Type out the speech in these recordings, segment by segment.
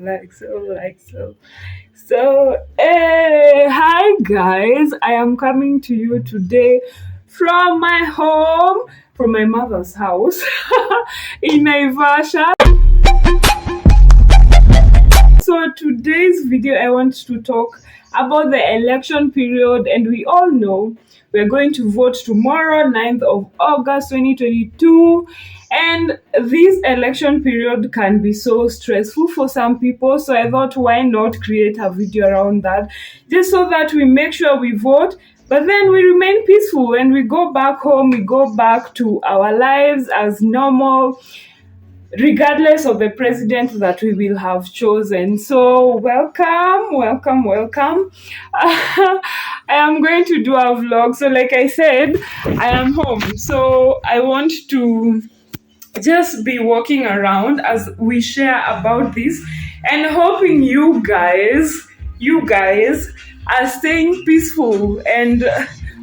like so. So, hey, hi guys, I am coming to you today from my home, from my mother's house in Naivasha. So today's video, I want to talk about the election period, and we all know we're going to vote tomorrow, 9th of August 2022. And this election period can be so stressful for some people. So I thought, why not create a video around that, just so that we make sure we vote, but then we remain peaceful. When we go back home, we go back to our lives as normal, regardless of the president that we will have chosen. So, welcome. I am going to do a vlog. So, like I said, I am home. So, I want to just be walking around as we share about this, and hoping you guys are staying peaceful and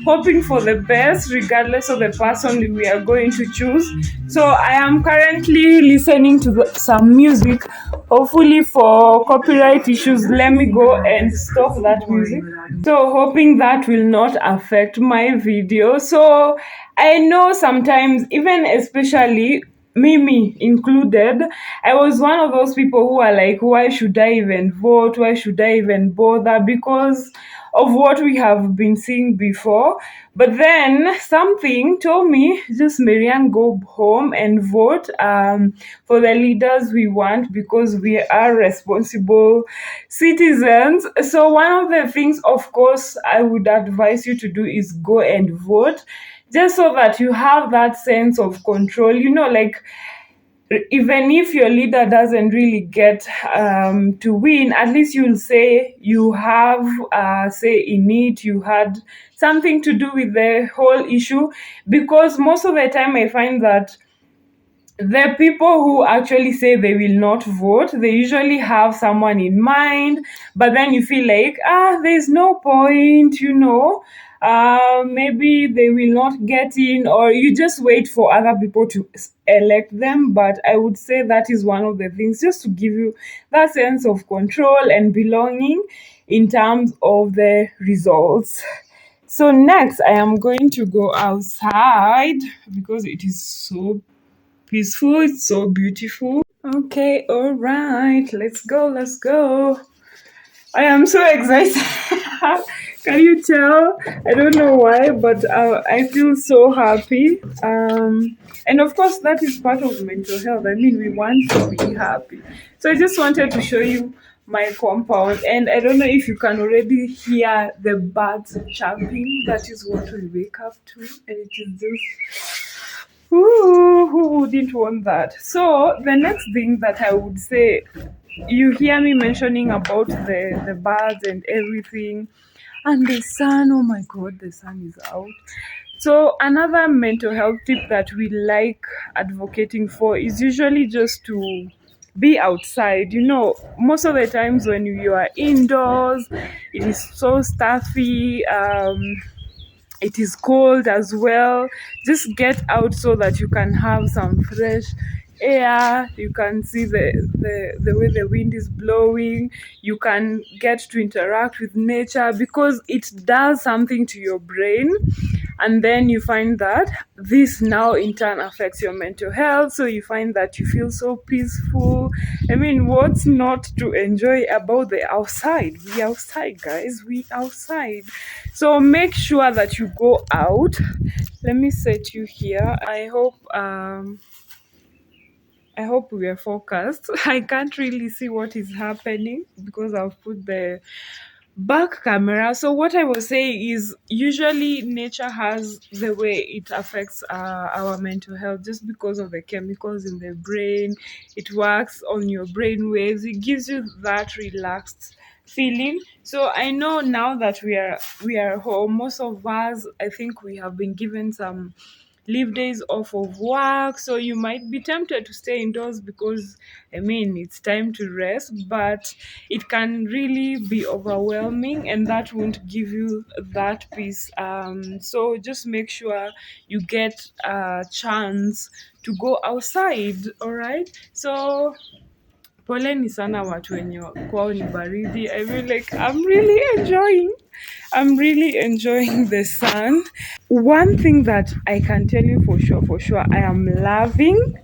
hoping for the best regardless of the person we are going to choose. So I am currently listening to some music. Hopefully, for copyright issues, let me go and stop that music. So hoping that will not affect my video. So I know sometimes, even especially me included, I was one of those people who are like, why should I even vote? Why should I even bother? Because of what we have been seeing before. But then something told me, just Marianne, go home and vote for the leaders we want, because we are responsible citizens. So one of the things, of course, I would advise you to do is go and vote, just so that you have that sense of control. Like, even if your leader doesn't really get to win, at least you'll say you have say in it, you had something to do with the whole issue. Because most of the time I find that the people who actually say they will not vote, they usually have someone in mind, but then you feel like, there's no point, maybe they will not get in, or you just wait for other people to elect them. But I would say that is one of the things, just to give you that sense of control and belonging in terms of the results. So next, I am going to go outside because it is so peaceful, it's so beautiful. Okay, all right, let's go. I am so excited. Can you tell? I don't know why, but I feel so happy. And of course, that is part of mental health. I mean, we want to be happy. So I just wanted to show you my compound, and I don't know if you can already hear the birds chirping. That is what we wake up to, and it is just, ooh, who wouldn't want that? So the next thing that I would say, you hear me mentioning about the birds and everything, and the sun. Oh my God, the sun is out. So another mental health tip that we like advocating for is usually just to be outside. Most of the times when you are indoors, it is so stuffy. It is cold as well. Just get out so that you can have some fresh air. You can see the way the wind is blowing. You can get to interact with nature, because it does something to your brain. And then you find that this now in turn affects your mental health. So you find that you feel so peaceful. I mean, what's not to enjoy about the outside? We outside, guys. We outside. So make sure that you go out. Let me set you here. I hope we are focused. I can't really see what is happening because I've put the back camera. So what I was saying is, usually nature has the way it affects our mental health, just because of the chemicals in the brain. It works on your brain waves. It gives you that relaxed feeling. So I know now that we are home, most of us, I think we have been given some leave days off of work, so you might be tempted to stay indoors because, I mean, it's time to rest, but it can really be overwhelming, and that won't give you that peace. So just make sure you get a chance to go outside. All right, so Poleni sana watu wenye kwao ni baridi. I feel like I'm really enjoying the sun. One thing that I can tell you for sure, I am loving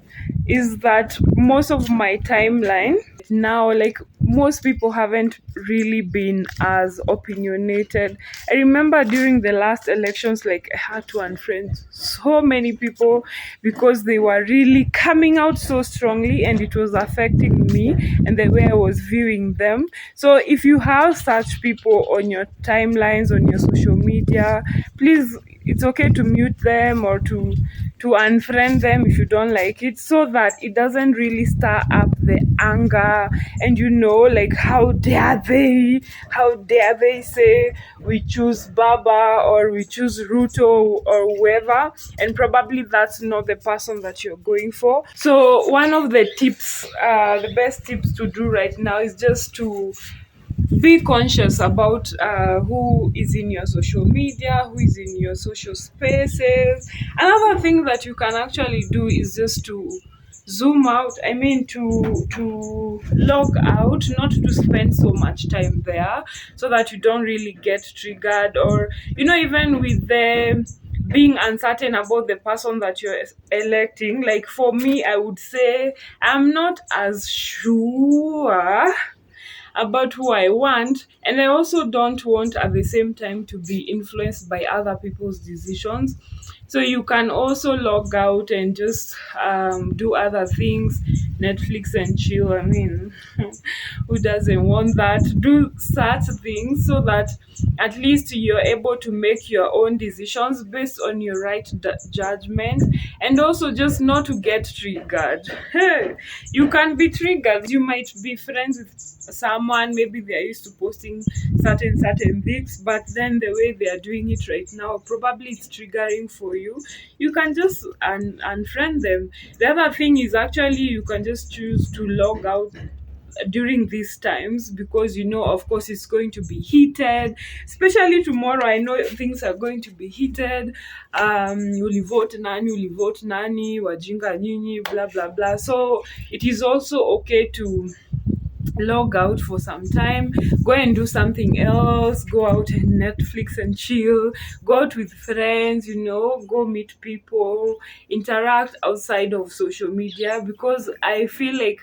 is that most of my timeline now, like most people haven't really been as opinionated. I remember during the last elections, like I had to unfriend so many people because they were really coming out so strongly and it was affecting me and the way I was viewing them. So if you have such people on your timelines, on your social media, please, it's okay to mute them or to unfriend them if you don't like it, so that it doesn't really stir up the anger. And like, how dare they say we choose Baba or we choose Ruto or whoever, and probably that's not the person that you're going for. So one of the best tips to do right now is just to be conscious about who is in your social media, who is in your social spaces. Another thing that you can actually do is just to zoom out. I mean, to log out, not to spend so much time there, so that you don't really get triggered, or even with the being uncertain about the person that you're electing. Like for me, I would say I'm not as sure about who I want, and I also don't want at the same time to be influenced by other people's decisions. So you can also log out and just do other things, Netflix and chill. I mean, who doesn't want that? Do such things so that at least you're able to make your own decisions based on your right judgment, and also just not to get triggered. You can be triggered. You might be friends with someone, maybe they're used to posting certain things, but then the way they are doing it right now, probably it's triggering for you. You can just unfriend them. The other thing is, actually, you can just choose to log out during these times, because of course it's going to be heated, especially tomorrow. I know things are going to be heated. Ulivote nani, wajinga nyinyi, blah blah blah. So it is also okay to log out for some time, go and do something else, go out and Netflix and chill, go out with friends, go meet people, interact outside of social media, because I feel like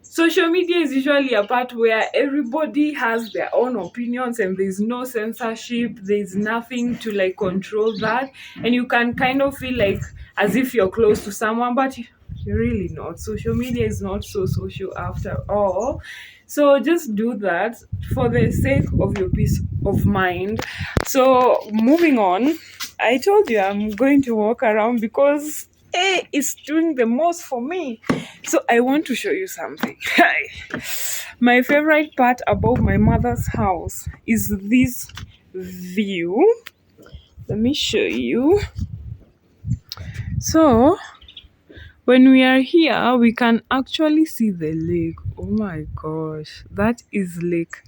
social media is usually a part where everybody has their own opinions and there's no censorship, there's nothing to like control that, and you can kind of feel like as if you're close to someone, but you're really not. Social media is not so social after all. So just do that for the sake of your peace of mind. So moving on, I told you I'm going to walk around because it's doing the most for me. So I want to show you something. My favorite part about my mother's house is this view. Let me show you. So when we are here, we can actually see the lake. Oh my gosh, that is Lake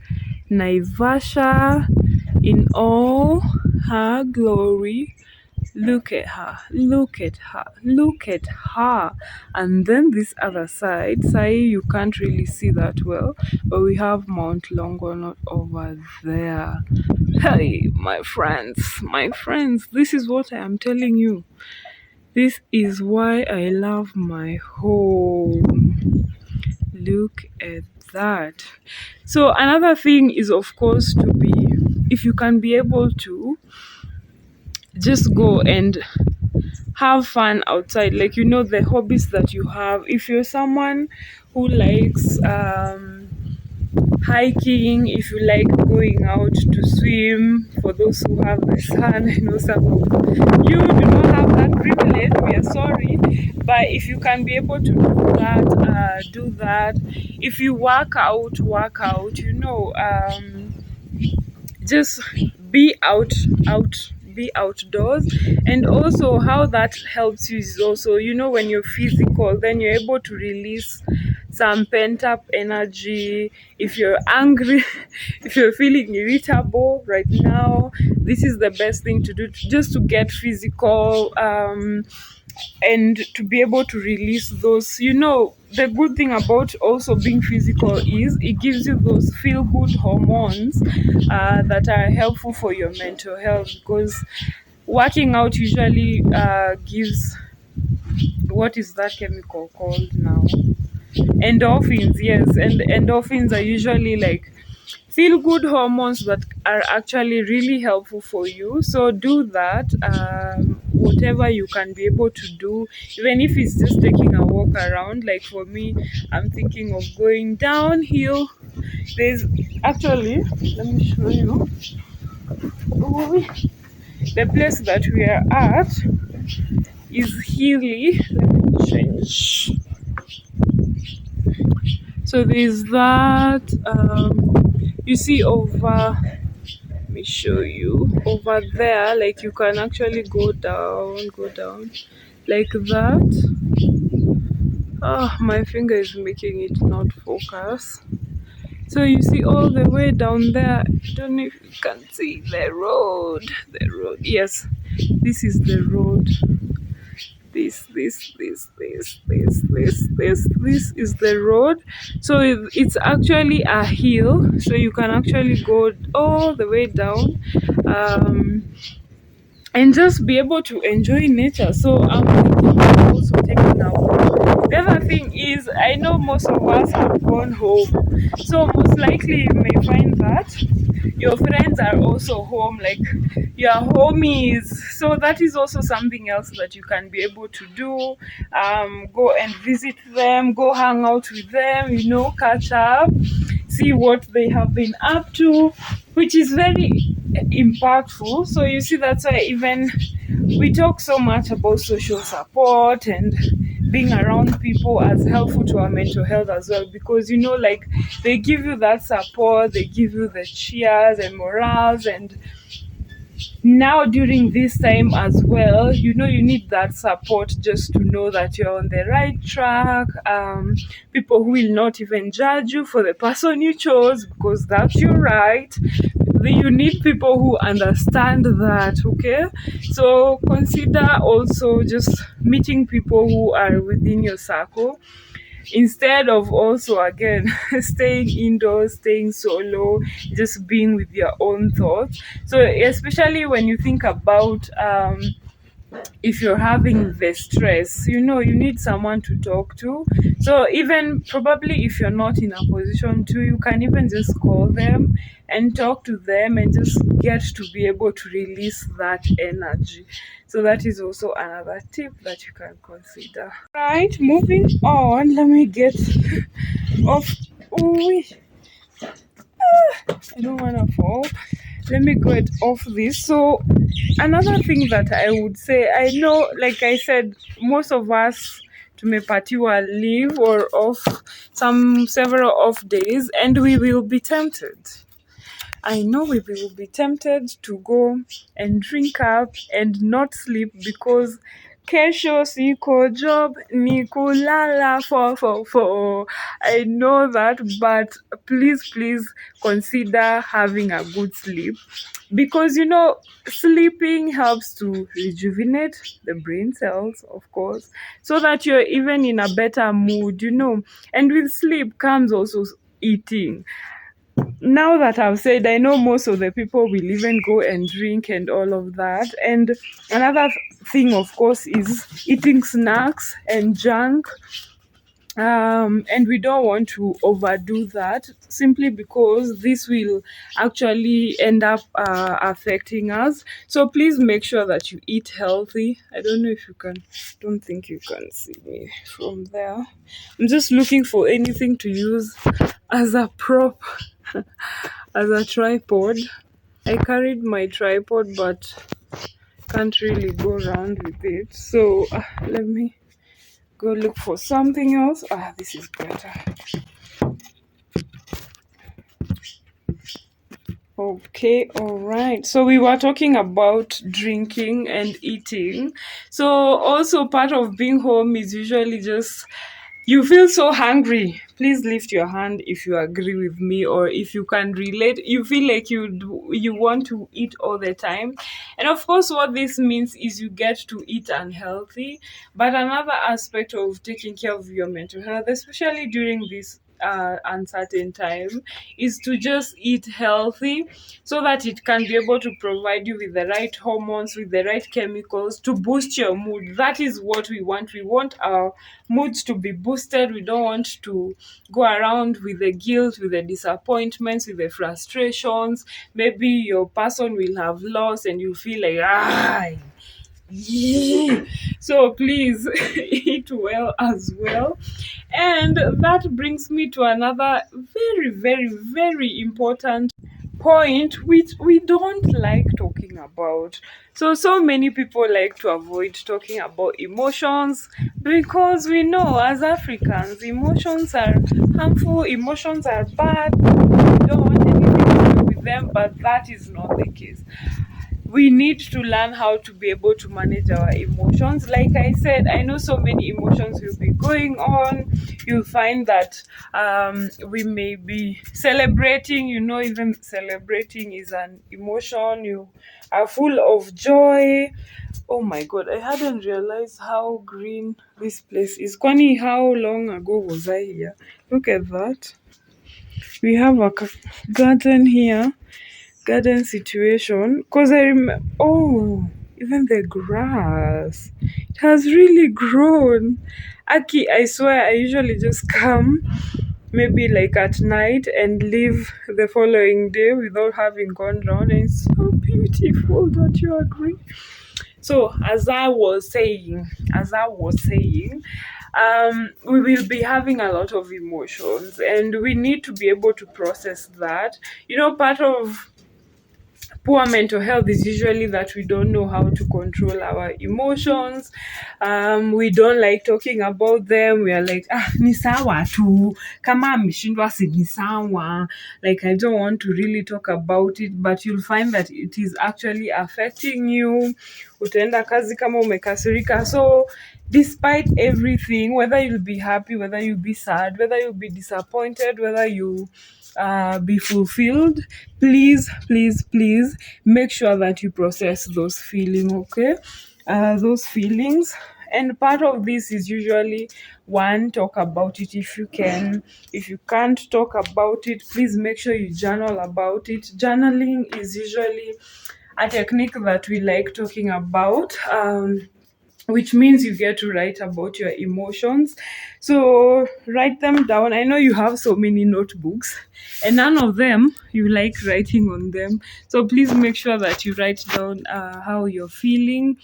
Naivasha in all her glory. Look at her, look at her, look at her. And then this other side, you can't really see that well, but we have Mount Longonot over there. Hey, my friends, this is what I am telling you. This is why I love my home. Look at that. So another thing is, of course, if you can be able to just go and have fun outside, like the hobbies that you have. If you're someone who likes hiking, if you like going out to swim, for those who have the sun, I know some of you do not have that privilege, we are sorry, but if you can be able to do that. If you work out, just be be outdoors. And also how that helps you is also, when you're physical, then you're able to release some pent up energy. If you're angry, if you're feeling irritable right now, this is the best thing to do, just to get physical, and to be able to release those, the good thing about also being physical is it gives you those feel good hormones that are helpful for your mental health, because working out usually gives, what is that chemical called now? Endorphins, yes. And endorphins are usually like feel good hormones that are actually really helpful for you. So do that, whatever you can be able to do, even if it's just taking a walk around. Like for me, I'm thinking of going downhill. There's actually, let me show you. Oh, the place that we are at is hilly. Let me change. So there's that. You see over. Let me show you over there. Like you can actually go down, like that. Oh, my finger is making it not focus. So you see all the way down there. I don't know if you can see the road. The road. Yes, this is the road. This is the road. So it's actually a hill, so you can actually go all the way down, um and just be able to enjoy nature. So I'm thinking of also taking a walk. The other thing is, I know most of us have gone home, so most likely you may find that your friends are also home, like your homies. So that is also something else that you can be able to do. Go and visit them, go hang out with them, catch up, see what they have been up to, which is very impactful. So you see, that's why even we talk so much about social support and being around people as helpful to our mental health as well, because like they give you that support, they give you the cheers and morals. And now during this time as well, you need that support, just to know that you're on the right track. People who will not even judge you for the person you chose, because that's your right. You need people who understand that. Okay, so consider also just meeting people who are within your circle, instead of also again staying indoors, staying solo, just being with your own thoughts. So especially when you think about, if you're having the stress, you need someone to talk to. So even probably if you're not in a position to, you can even just call them and talk to them and just get to be able to release that energy. So that is also another tip that you can consider. Right, moving on. Let me get off. Oh, I don't want to fall. Let me get off this. So another thing that I would say, I know, like I said, most of us tumepatiwa leave or off, some several off days, and we will be tempted. I know we will be tempted to go and drink up and not sleep, because kesho siko job ni kulala for. I know that, but please consider having a good sleep, because sleeping helps to rejuvenate the brain cells, of course, so that you're even in a better mood. And with sleep comes also eating. Now that I've said, I know most of the people will even go and drink and all of that. And another thing, of course, is eating snacks and junk. And we don't want to overdo that, simply because this will actually end up affecting us. So please make sure that you eat healthy. I don't know if you can, don't think you can see me from there. I'm just looking for anything to use as a prop, as a tripod. I carried my tripod, but can't really go around with it. So let me go look for something else. This is better. Okay, all right. So we were talking about drinking and eating. So also part of being home is usually just you feel so hungry, please lift your hand if you agree with me, or if you can relate. You feel like you want to eat all the time. And of course, what this means is you get to eat unhealthy. But another aspect of taking care of your mental health, especially during this uncertain time, is to just eat healthy, so that it can be able to provide you with the right hormones, with the right chemicals to boost your mood. That is what we want. We want our moods to be boosted. We don't want to go around with the guilt, with the disappointments, with the frustrations. Maybe your person will have lost and you feel like, yeah. So please eat well as well. And that brings me to another very, very, very important point which we don't like talking about. So many people like to avoid talking about emotions, because we know as Africans emotions are harmful, emotions are bad, we don't want anything to do with them, but that is not the case. We need to learn how to be able to manage our emotions. Like I said, I know so many emotions will be going on. You'll find that we may be celebrating, even celebrating is an emotion. You are full of joy. Oh my god, I hadn't realized how green this place is. Kwani, how long ago was I here? Look at that. We have a garden here, garden situation, because I remember, oh, even the grass, it has really grown. Aki, I swear, I usually just come maybe like at night and leave the following day without having gone round, and it's so beautiful. Don't you agree? So as I was saying, we will be having a lot of emotions, and we need to be able to process that. Part of poor mental health is usually that we don't know how to control our emotions. We don't like talking about them. We are like, ni sawa tu, kama ameshindwa si ni sawa. Like, I don't want to really talk about it, but you'll find that it is actually affecting you. Utaenda kazi kama umekasirika. So despite everything, whether you'll be happy, whether you'll be sad, whether you'll be disappointed, whether you be fulfilled, please make sure that you process those feelings, okay? Those feelings. And part of this is usually, one, talk about it if you can. If you can't talk about it, please make sure you journal about it. Journaling is usually a technique that we like talking about, which means you get to write about your emotions. So write them down. I know you have so many notebooks, and none of them you like writing on them. So please make sure that you write down how you're feeling.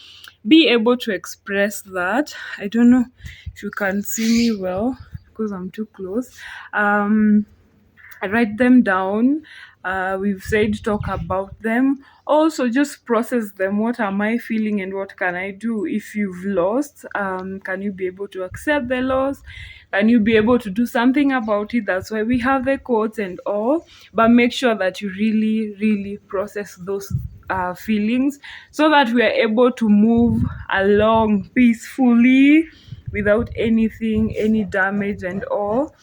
Be able to express that. I don't know if you can see me well because I'm too close. I write them down. We've said talk about them. Also, just process them. What am I feeling and what can I do? If you've lost, can you be able to accept the loss? Can you be able to do something about it? That's why we have the quotes and all. But make sure that you really, really process those feelings, so that we are able to move along peacefully without any damage and all.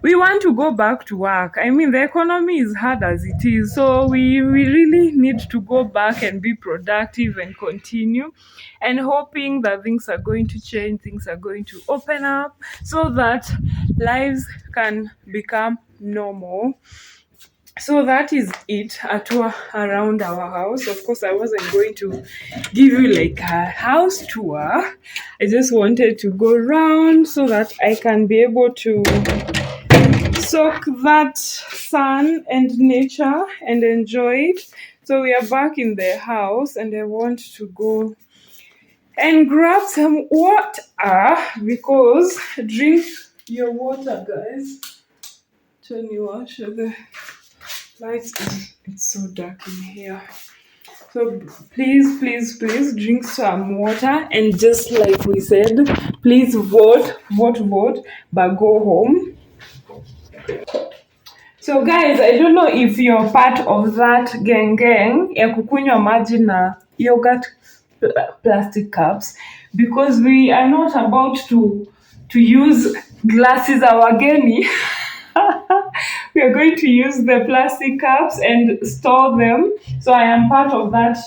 We want to go back to work. I mean, the economy is hard as it is. So we really need to go back and be productive and continue, and hoping that things are going to change, things are going to open up, so that lives can become normal. So that is it, a tour around our house. Of course, I wasn't going to give you like a house tour. I just wanted to go around so that I can be able to soak that sun and nature and enjoy it. So we are back in the house, and I want to go and grab some water, because drink your water, guys. Turn your water, the lights on. It's so dark in here. So please drink some water, and just like we said, please vote, but go home. So guys, I don't know if you're part of that gang ya kukunywa maji na yogurt plastic cups, because we are not about to use glasses are wageni. We are going to use the plastic cups and store them. So I am part of that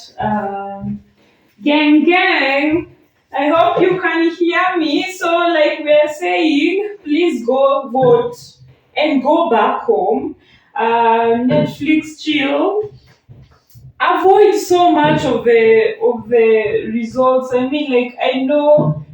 gang. I hope you can hear me. So, like we are saying, please go vote and go back home. Netflix chill. Avoid so much of the results. I mean, like I know,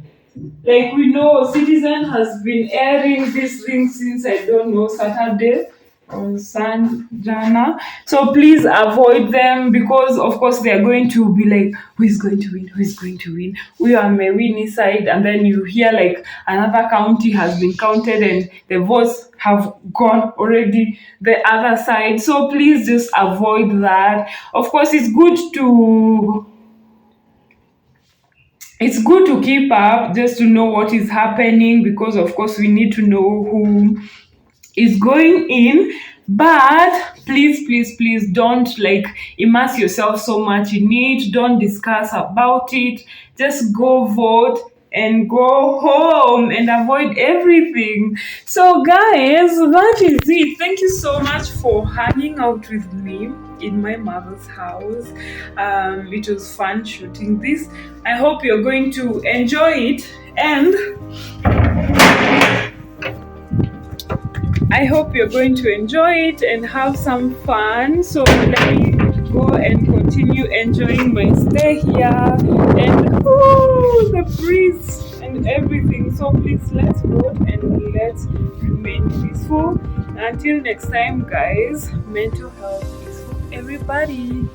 like we know Citizen has been airing this thing since I don't know Saturday or Jana. So please avoid them because of course they are going to be like, who is going to win? Who is going to win? We are on my winning side, and then you hear like another county has been counted and the votes have gone already the other side. So please just avoid that. Of course, it's good to keep up just to know what is happening because of course we need to know who is going in, but please don't like immerse yourself so much in it. Don't discuss about it. Just go vote and go home and avoid everything. So guys, that is it. Thank you so much for hanging out with me in my mother's house. It was fun shooting this. I hope you're going to enjoy it, and I hope you're going to enjoy it and have some fun. So let me go and continue enjoying my stay here and the breeze and everything. So please let's vote and let's remain peaceful. Until next time, guys, mental health is for everybody.